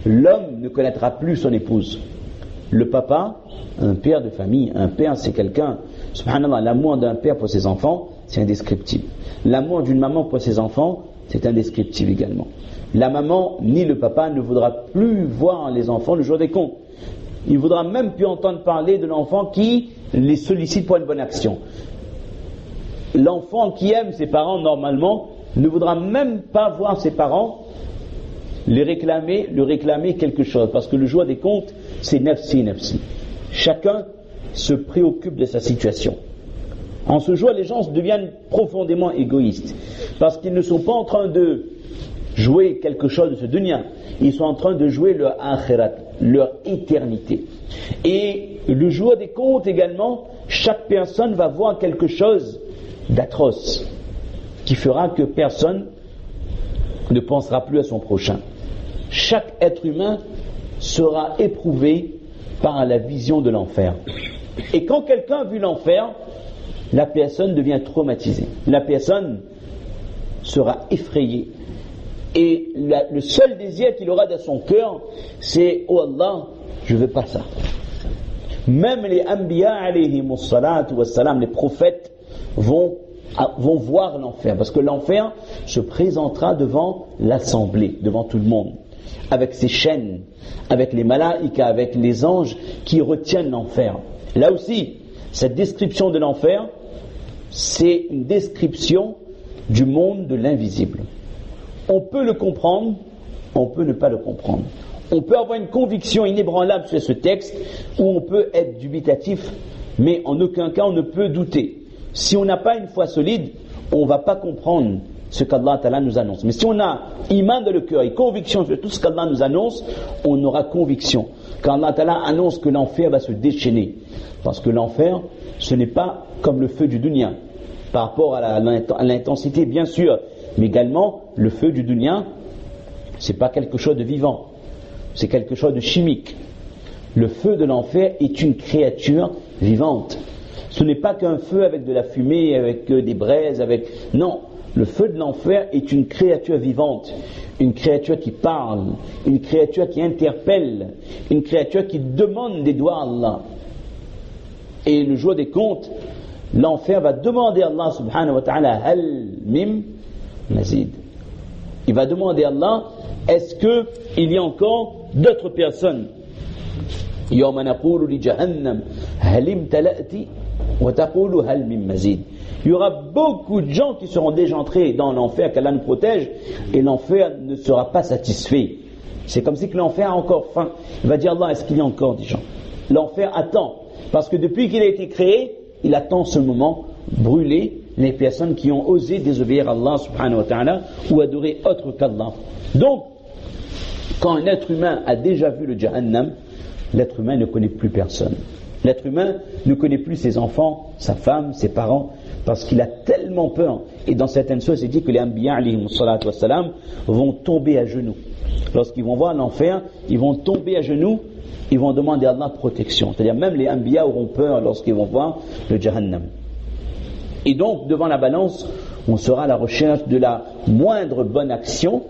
l'homme ne connaîtra plus son épouse. Le papa, un père de famille, un père c'est quelqu'un, subhanallah, l'amour d'un père pour ses enfants, c'est indescriptible. L'amour d'une maman pour ses enfants, c'est indescriptible également. La maman ni le papa ne voudra plus voir les enfants le jour des comptes. Il ne voudra même plus entendre parler de l'enfant qui les sollicite pour une bonne action. L'enfant qui aime ses parents normalement ne voudra même pas voir ses parents lui réclamer quelque chose, parce que le jour des comptes, c'est nafsi nafsi. Chacun se préoccupe de sa situation. En ce jour, les gens deviennent profondément égoïstes, parce qu'ils ne sont pas en train de jouer quelque chose de ce dunya, ils sont en train de jouer leur akhirat, leur éternité. Et le jour des comptes également, chaque personne va voir quelque chose d'atroce, qui fera que personne ne pensera plus à son prochain. Chaque être humain sera éprouvé par la vision de l'enfer. Et quand quelqu'un a vu l'enfer, la personne devient traumatisée. La personne sera effrayée. Et le seul désir qu'il aura dans son cœur, c'est « Oh Allah, je ne veux pas ça ». Même les Anbiya alayhimus salatu wassalam, les prophètes, vont voir l'enfer. Parce que l'enfer se présentera devant l'assemblée, devant tout le monde. Avec ses chaînes, avec les malaïkas, avec les anges qui retiennent l'enfer. Là aussi, cette description de l'enfer, c'est une description du monde de l'invisible. On peut le comprendre, on peut ne pas le comprendre. On peut avoir une conviction inébranlable sur ce texte, ou on peut être dubitatif, mais en aucun cas on ne peut douter. Si on n'a pas une foi solide, on ne va pas comprendre ce qu'Allah Ta'ala nous annonce. Mais si on a iman dans le cœur et conviction sur tout ce qu'Allah nous annonce, on aura conviction. Quand Allah Ta'ala annonce que l'enfer va se déchaîner, parce que l'enfer, ce n'est pas comme le feu du dunya, par rapport à l'intensité bien sûr, mais également le feu du dunya, c'est pas quelque chose de vivant, c'est quelque chose de chimique. Le feu de l'enfer est une créature vivante. Ce n'est pas qu'un feu avec de la fumée, avec des braises, non. Le feu de l'enfer est une créature vivante, une créature qui parle, une créature qui interpelle, une créature qui demande des doigts à Allah. Et le jour des comptes, l'enfer va demander à Allah subhanahu wa ta'ala hal mim mazid. Il va demander à Allah, est-ce qu'il y a encore d'autres personnes? Yawma naqulu li jahannam hal imtala'ti wa taqulu hal mim mazid. Il y aura beaucoup de gens qui seront déjà entrés dans l'enfer, qu'Allah nous protège, et l'enfer ne sera pas satisfait. C'est comme si que l'enfer a encore faim. Il va dire Allah, est-ce qu'il y a encore des gens? L'enfer attend, parce que depuis qu'il a été créé, il attend ce moment, brûler les personnes qui ont osé désobéir à Allah subhanahu wa ta'ala ou adorer autre qu'Allah. Donc, quand un être humain a déjà vu le Jahannam, l'être humain ne connaît plus personne. L'être humain ne connaît plus ses enfants, sa femme, ses parents, parce qu'il a tellement peur. Et dans certaines sources, il dit que les Anbiya alayhimus salatu wassalam vont tomber à genoux. Lorsqu'ils vont voir l'enfer, ils vont tomber à genoux, ils vont demander à Allah protection. C'est-à-dire même les Anbiya auront peur lorsqu'ils vont voir le Jahannam. Et donc, devant la balance, on sera à la recherche de la moindre bonne action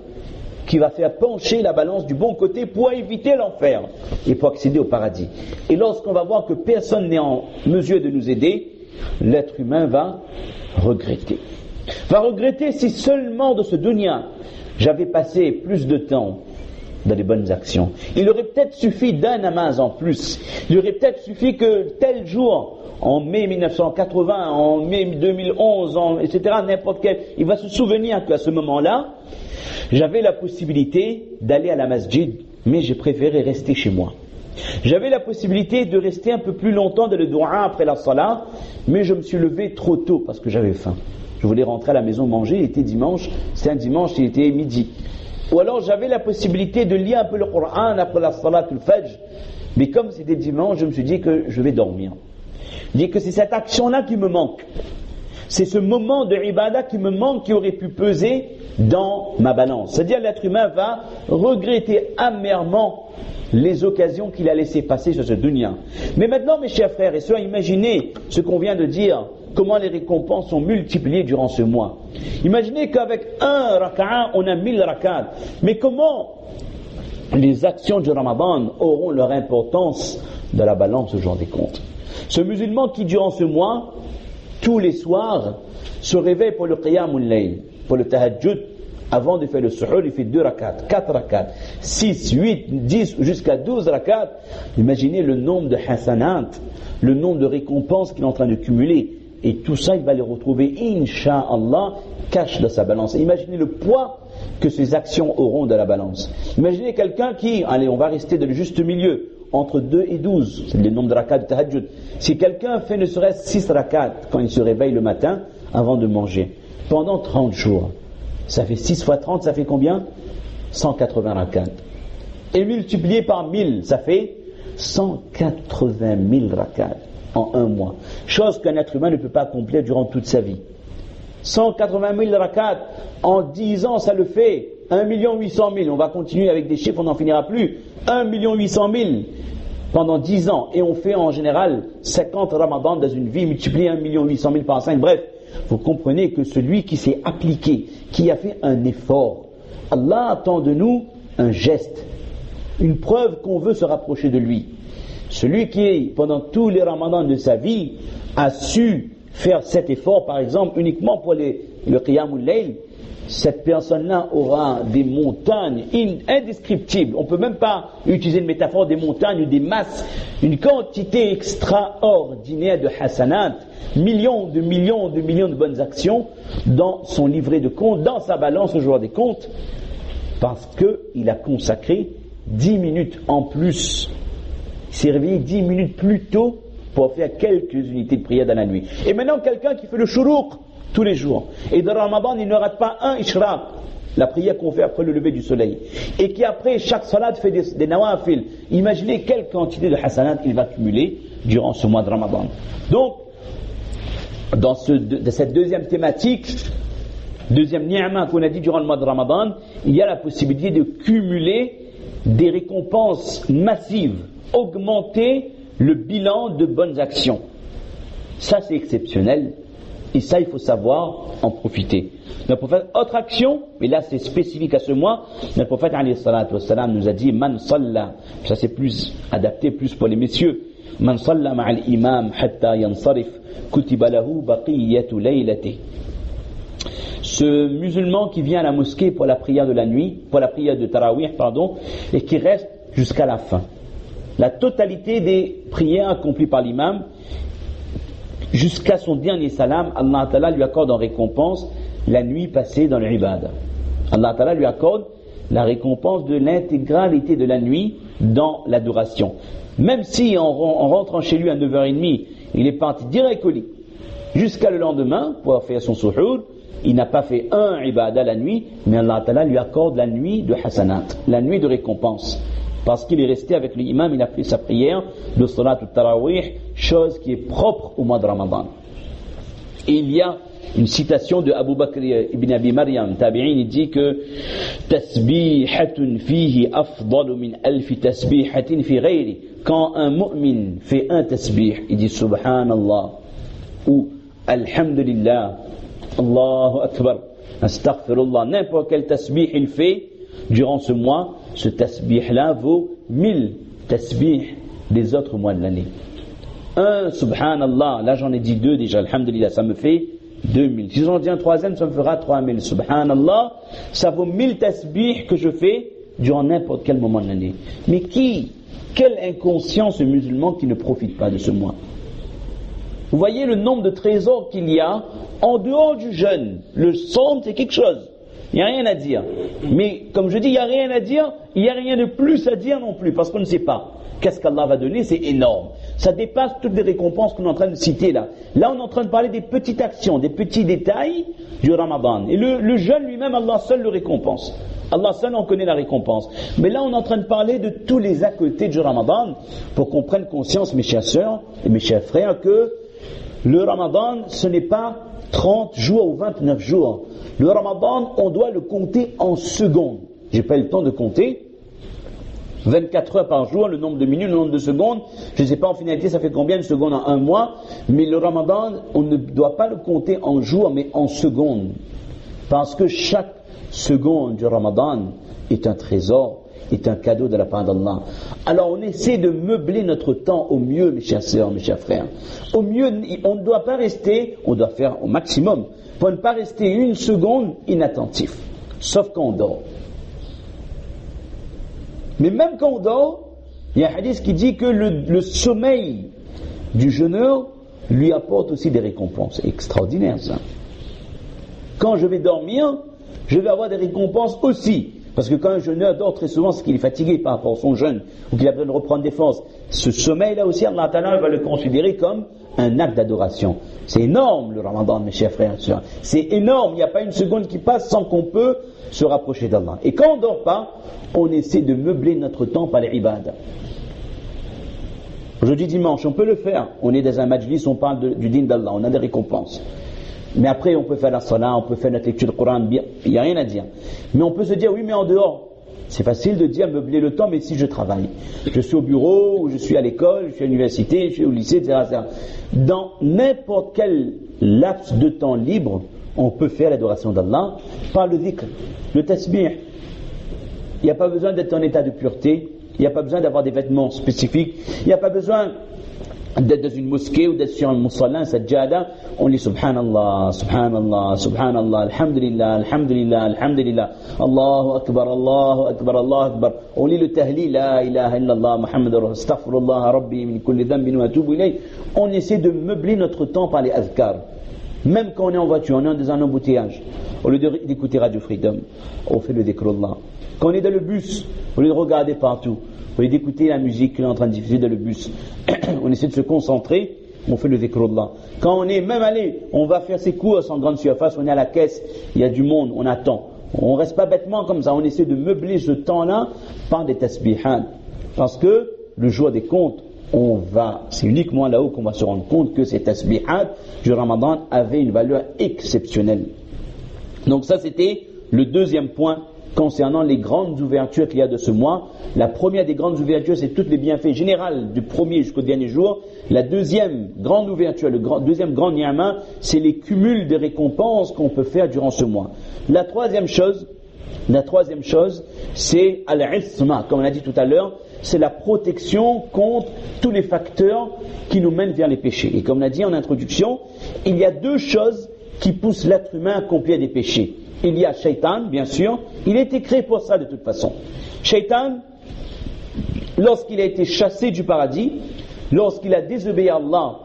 qui va faire pencher la balance du bon côté pour éviter l'enfer et pour accéder au paradis. Et lorsqu'on va voir que personne n'est en mesure de nous aider, l'être humain va regretter. Va regretter si seulement de ce dunya, j'avais passé plus de temps dans les bonnes actions. Il aurait peut-être suffi d'un namaz en plus. Il aurait peut-être suffi que tel jour, en mai 1980, en mai 2011, etc., n'importe quel, il va se souvenir qu'à ce moment-là, j'avais la possibilité d'aller à la masjid, mais j'ai préféré rester chez moi. J'avais la possibilité de rester un peu plus longtemps dans le dua après la salat, mais je me suis levé trop tôt parce que j'avais faim. Je voulais rentrer à la maison manger, il était dimanche, c'était un dimanche, il était midi. Ou alors j'avais la possibilité de lire un peu le Coran après la salat al-Fajr, mais comme c'était dimanche, je me suis dit que je vais dormir. Je dis que c'est cette action-là qui me manque. C'est ce moment de ibadah qui me manque, qui aurait pu peser dans ma balance. C'est-à-dire l'être humain va regretter amèrement les occasions qu'il a laissé passer sur ce dunya. Mais maintenant, mes chers frères et sœurs, imaginez ce qu'on vient de dire, comment les récompenses sont multipliées durant ce mois. Imaginez qu'avec un raka'a, on a 1000 raka'at. Mais comment les actions du Ramadan auront leur importance dans la balance au jour des comptes. Ce musulman qui, durant ce mois, tous les soirs, se réveille pour le qiyamul layl, pour le tahajjud, avant de faire le suhoor, il fait 2 rakats, 4 rakats, 6, 8, 10, jusqu'à 12 rakats. Imaginez le nombre de hasanat, le nombre de récompenses qu'il est en train de cumuler. Et tout ça, il va les retrouver, incha'Allah, cache dans sa balance. Imaginez le poids que ces actions auront dans la balance. Imaginez quelqu'un qui, allez, on va rester dans le juste milieu, entre 2 et 12, c'est le nombre de rakats de tahajjud. Si quelqu'un fait ne serait-ce 6 rakats quand il se réveille le matin, avant de manger, pendant 30 jours, ça fait 6 fois 30, ça fait combien? 180 rakats. Et multiplié par 1000, ça fait 180 000 rakats en un mois. Chose qu'un être humain ne peut pas accomplir durant toute sa vie. 180 000 rakats en 10 ans, ça le fait 1 800 000. On va continuer avec des chiffres, on n'en finira plus. 1 800 000 pendant 10 ans. Et on fait en général 50 ramadans dans une vie, multiplié 1 800 000 par 5. Bref, vous comprenez que celui qui s'est appliqué, qui a fait un effort, Allah attend de nous un geste, une preuve qu'on veut se rapprocher de lui. Celui qui, pendant tous les ramadans de sa vie, a su faire cet effort, par exemple, uniquement pour le qiyamul layl, cette personne-là aura des montagnes indescriptibles. On ne peut même pas utiliser une métaphore des montagnes ou des masses, une quantité extraordinaire de hasanat, millions de bonnes actions dans son livret de compte, dans sa balance au jour des comptes, parce qu'il a consacré 10 minutes en plus. Il s'est réveillé 10 minutes plus tôt pour faire quelques unités de prière dans la nuit. Et maintenant, quelqu'un qui fait le shuruq tous les jours, et dans Ramadan, il ne rate pas un ishraq, la prière qu'on fait après le lever du soleil, et qui après chaque salat fait des nawafil. Imaginez quelle quantité de hasanat il va cumuler durant ce mois de Ramadan. Donc, dans cette deuxième thématique, deuxième ni'ma qu'on a dit durant le mois de Ramadan, il y a la possibilité de cumuler des récompenses massives, augmenter le bilan de bonnes actions. Ça, c'est exceptionnel. Et ça, il faut savoir en profiter. Le prophète, autre action, mais là c'est spécifique à ce mois, le prophète alayhi salatu wassalam nous a dit man salla, ça c'est plus adapté plus pour les messieurs, man salla ma'al imam hatta yansarif kutiba lahu baqiyatu laylati. Ce musulman qui vient à la mosquée pour la prière de la nuit, pour la prière de tarawih, et qui reste jusqu'à la fin. La totalité des prières accomplies par l'imam, jusqu'à son dernier salam, Allah Ta'ala lui accorde en récompense la nuit passée dans l'ibada. Allah Ta'ala lui accorde la récompense de l'intégralité de la nuit dans l'adoration. Même si en rentrant chez lui à 9h30, il est parti direct au lit, jusqu'à le lendemain pour faire son suhoor, il n'a pas fait un ibada la nuit, mais Allah Ta'ala lui accorde la nuit de hasanat, la nuit de récompense. Parce qu'il est resté avec l'imam, il a fait sa prière de salat ou tarawih, chose qui est propre au mois de Ramadan. Et il y a une citation de Abu Bakr ibn Abi Maryam, tabi'in, il dit que tasbihatun fihi afdalu min alfi tasbihatin fi ghayri. Quand un mu'min fait un tasbih, il dit subhanallah ou alhamdulillah, Allahu akbar, astaghfirullah, n'importe quel tasbih il fait durant ce mois, ce tasbih-là vaut 1000 tasbih des autres mois de l'année. Un subhanallah, là j'en ai dit 2 déjà, alhamdulillah, ça me fait 2000. Si j'en dis un troisième, ça me fera 3000. Subhanallah, ça vaut 1000 tasbih que je fais durant n'importe quel moment de l'année. Mais quel inconscient ce musulman qui ne profite pas de ce mois? Vous voyez le nombre de trésors qu'il y a en dehors du jeûne. Le somme, c'est quelque chose. Il n'y a rien à dire. Mais comme je dis, il n'y a rien à dire, il n'y a rien de plus à dire non plus, parce qu'on ne sait pas. Qu'est-ce qu'Allah va donner? C'est énorme. Ça dépasse toutes les récompenses qu'on est en train de citer là. Là, on est en train de parler des petites actions, des petits détails du Ramadan. Et le jeûne lui-même, Allah seul le récompense. Allah seul en connaît la récompense. Mais là, on est en train de parler de tous les à côté du Ramadan, pour qu'on prenne conscience, mes chers sœurs et mes chers frères, que le Ramadan, ce n'est pas 30 jours ou 29 jours. Le Ramadan, on doit le compter en secondes. J'ai pas eu le temps de compter. 24 heures par jour, le nombre de minutes, le nombre de secondes. Je ne sais pas en finalité ça fait combien de secondes en un mois. Mais le Ramadan, on ne doit pas le compter en jours, mais en secondes. Parce que chaque seconde du Ramadan est un trésor. est un cadeau de la part d'Allah. Alors on essaie de meubler notre temps au mieux, mes chères sœurs, mes chers frères. Au mieux, on ne doit pas rester, on doit faire au maximum, pour ne pas rester une seconde inattentif, sauf quand on dort. Mais même quand on dort, il y a un hadith qui dit que le sommeil du jeûneur lui apporte aussi des récompenses. C'est extraordinaire ça. Quand je vais dormir, je vais avoir des récompenses aussi. Parce que quand un jeûneur dort très souvent, c'est qu'il est fatigué par rapport à son jeûne, ou qu'il a besoin de reprendre des forces. Ce sommeil-là aussi, Allah Ta'ala va le considérer comme un acte d'adoration. C'est énorme le Ramadan, mes chers frères et sœurs. C'est énorme, il n'y a pas une seconde qui passe sans qu'on peut se rapprocher d'Allah. Et quand on ne dort pas, on essaie de meubler notre temps par les ibadah. Aujourd'hui dimanche, on peut le faire. On est dans un majlis, on parle du din d'Allah, on a des récompenses. Mais après, on peut faire la salat, on peut faire notre lecture du Coran, il n'y a rien à dire. Mais on peut se dire, oui, mais en dehors, c'est facile de dire meubler le temps, mais si je travaille, je suis au bureau, ou je suis à l'école, je suis à l'université, je suis au lycée, etc. Dans n'importe quel laps de temps libre, on peut faire l'adoration d'Allah par le dhikr, le tasbih. Il n'y a pas besoin d'être en état de pureté, il n'y a pas besoin d'avoir des vêtements spécifiques, il n'y a pas besoin d'être dans une mosquée ou d'être sur un musalla, un sajjada. On lit Subhanallah, Subhanallah, Subhanallah, Alhamdulillah, Alhamdulillah, Alhamdulillah, Allahu Akbar, Allahu Akbar, Allahu Akbar. On lit le tahlil, La ilaha illallah, Muhammadur Astaghfirullah, Rabbi, min kulli dhanbin wa atubu ilayh. On essaie de meubler notre temps par les azkar. Même quand on est en voiture, on est dans un embouteillage, au lieu d'écouter Radio Freedom, on fait le dhikrullah. Quand on est dans le bus, au lieu de regarder partout, au lieu d'écouter la musique qu'il est en train de diffuser dans le bus, on essaie de se concentrer, on fait le dhikrullah. Quand on est même allé, on va faire ses courses en grande surface, on est à la caisse, il y a du monde, on attend. On ne reste pas bêtement comme ça, on essaie de meubler ce temps-là par des tasbihat. Parce que le jour des comptes, c'est uniquement là-haut qu'on va se rendre compte que ces tasbihat du Ramadan avaient une valeur exceptionnelle. Donc ça c'était le deuxième point concernant les grandes ouvertures qu'il y a de ce mois. La première des grandes ouvertures, c'est tous les bienfaits généraux du premier jusqu'au dernier jour. La deuxième grande ouverture, deuxième grand ni'ama, c'est les cumuls de récompenses qu'on peut faire durant ce mois. La troisième chose, c'est al-isma, comme on a dit tout à l'heure, c'est la protection contre tous les facteurs qui nous mènent vers les péchés. Et comme on a dit en introduction, il y a deux choses qui poussent l'être humain à accomplir des péchés. Il y a Shaitan, bien sûr, il a été créé pour ça de toute façon. Shaitan, lorsqu'il a été chassé du paradis, lorsqu'il a désobéi à Allah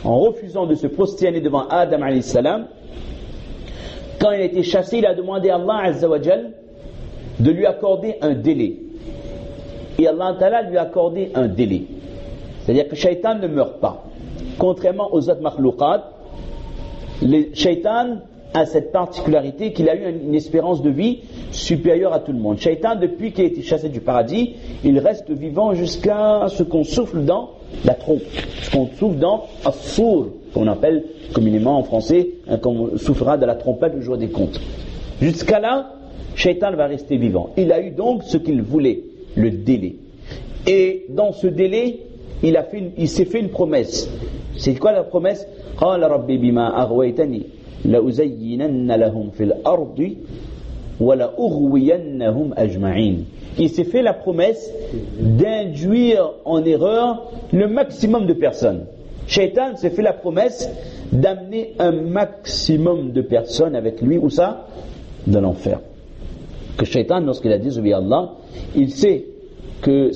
en refusant de se prosterner devant Adam alayhi salam, quand il a été chassé, il a demandé à Allah azza wa jal de lui accorder un délai. Et Allah Ta'ala lui a accordé un délai. C'est-à-dire que Shaitan ne meurt pas. Contrairement aux autres makhlouqat, Shaitan a cette particularité qu'il a eu une espérance de vie supérieure à tout le monde. Shaitan, depuis qu'il a été chassé du paradis, il reste vivant jusqu'à ce qu'on souffle dans la trompe, ce qu'on souffle dans as-sour, qu'on appelle communément en français, qu'on soufflera de la trompette le jour des comptes. Jusqu'à là, Shaitan va rester vivant. Il a eu donc ce qu'il voulait, le délai. Et dans ce délai, il s'est fait une promesse. C'est quoi la promesse? قال ربي بما أغويتني لأزينن لهم في الأرض ولأغوينهم أجمعين. Il s'est fait la promesse d'induire en erreur le maximum de personnes. Shaitan s'est fait la promesse d'amener un maximum de personnes avec lui, où ça? Dans l'enfer. Que Shaitan, lorsqu'il a désobéi à Allah, il sait que